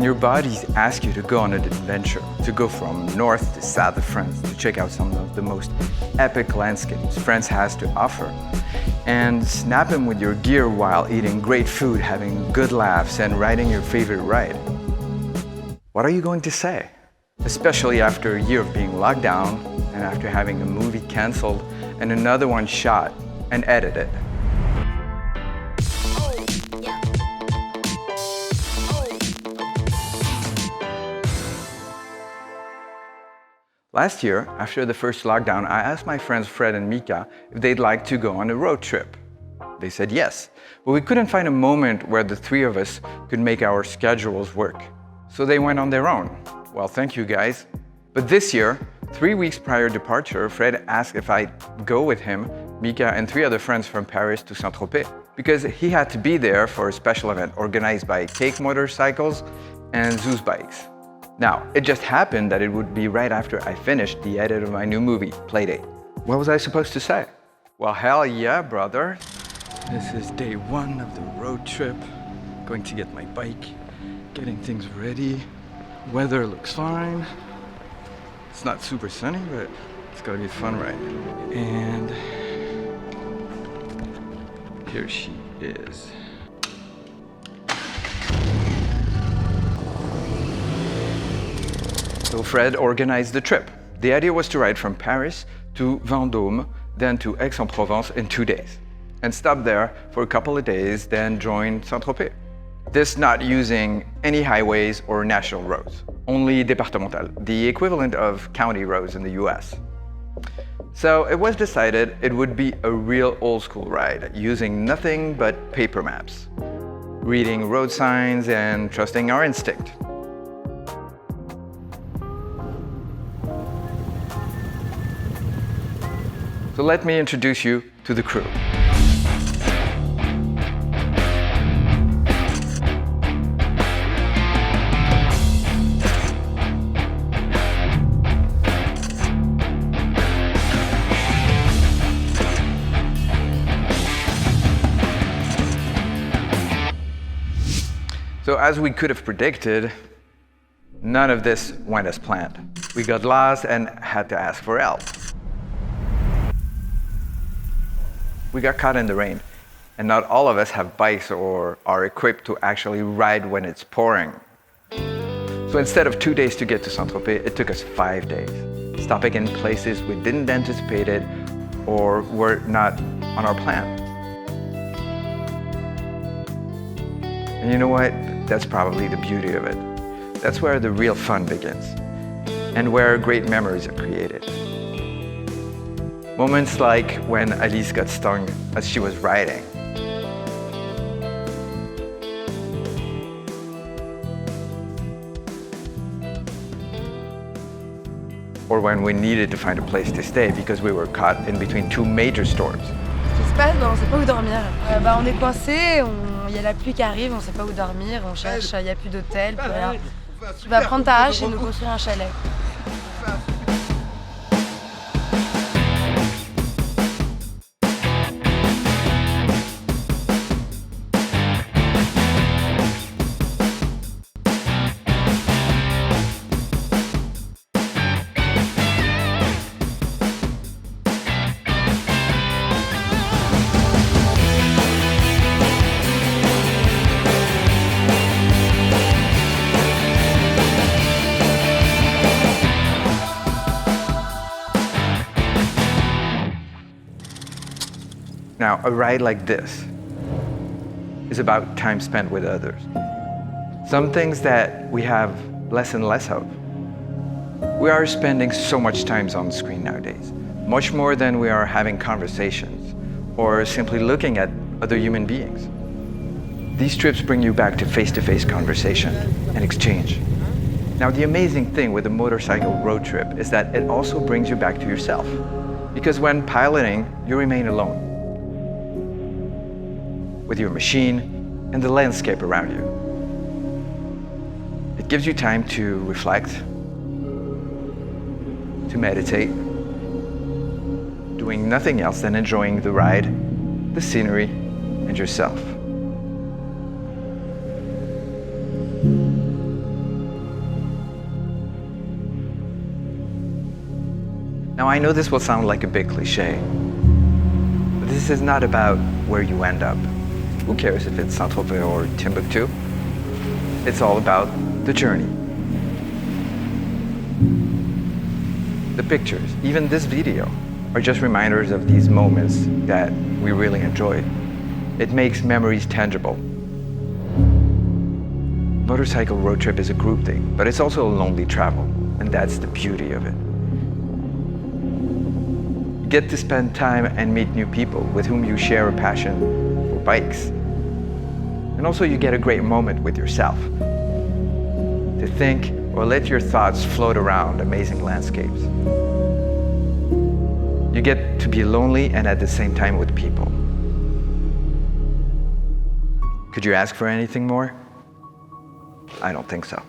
when your bodies ask you to go on an adventure, to go from north to south of France, to check out some of the most epic landscapes France has to offer, and snap them with your gear while eating great food, having good laughs, and riding your favorite ride, what are you going to say? Especially after a year of being locked down, and after having a movie canceled and another one shot and edited. Last year, after the first lockdown, I asked my friends Fred and Mika if they'd like to go on a road trip. They said yes, but we couldn't find a moment where the three of us could make our schedules work. So they went on their own. Well, thank you guys. But this year, 3 weeks prior departure, Fred asked if I'd go with him, Mika, and 3 other friends from Paris to Saint-Tropez, because he had to be there for a special event organized by Cake Motorcycles and Zeus Bikes. Now, it just happened that it would be right after I finished the edit of my new movie, Playdate. What was I supposed to say? Well, hell yeah, brother. This is day 1 of the road trip. Going to get my bike, getting things ready. Weather looks fine. It's not super sunny, but it's gonna be a fun ride. And here she is. So Fred organized the trip. The idea was to ride from Paris to Vendôme, then to Aix-en-Provence in 2 days, and stop there for a couple of days, then join Saint-Tropez. This not using any highways or national roads, only départemental, the equivalent of county roads in the US. So it was decided it would be a real old school ride, using nothing but paper maps, reading road signs and trusting our instinct. So let me introduce you to the crew. So as we could have predicted, none of this went as planned. We got lost and had to ask for help. We got caught in the rain, and not all of us have bikes or are equipped to actually ride when it's pouring. So instead of 2 days to get to Saint-Tropez, it took us 5 days, stopping in places we didn't anticipate it or were not on our plan. And you know what? That's probably the beauty of it. That's where the real fun begins, and where great memories are created. Moments like when Alice got stung as she was riding. Or when we needed to find a place to stay because we were caught in between 2 major storms. Ce qui se passe, on ne sait pas où dormir. On est coincé, il y a la pluie qui arrive, on ne sait pas où dormir, on cherche, il n'y a plus d'hôtel, plus rien. Tu vas prendre ta hache et nous construire un chalet. Now, a ride like this is about time spent with others. Some things that we have less and less of. We are spending so much time on the screen nowadays, much more than we are having conversations or simply looking at other human beings. These trips bring you back to face-to-face conversation and exchange. Now, the amazing thing with a motorcycle road trip is that it also brings you back to yourself, because when piloting, you remain alone with your machine and the landscape around you. It gives you time to reflect, to meditate, doing nothing else than enjoying the ride, the scenery, and yourself. Now, I know this will sound like a big cliche, but this is not about where you end up. Who cares if it's Saint-Tropez or Timbuktu? It's all about the journey. The pictures, even this video, are just reminders of these moments that we really enjoyed. It makes memories tangible. Motorcycle road trip is a group thing, but it's also a lonely travel, and that's the beauty of it. You get to spend time and meet new people with whom you share a passion for bikes. And also you get a great moment with yourself to think or let your thoughts float around amazing landscapes. You get to be lonely and at the same time with people. Could you ask for anything more? I don't think so.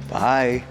Bye.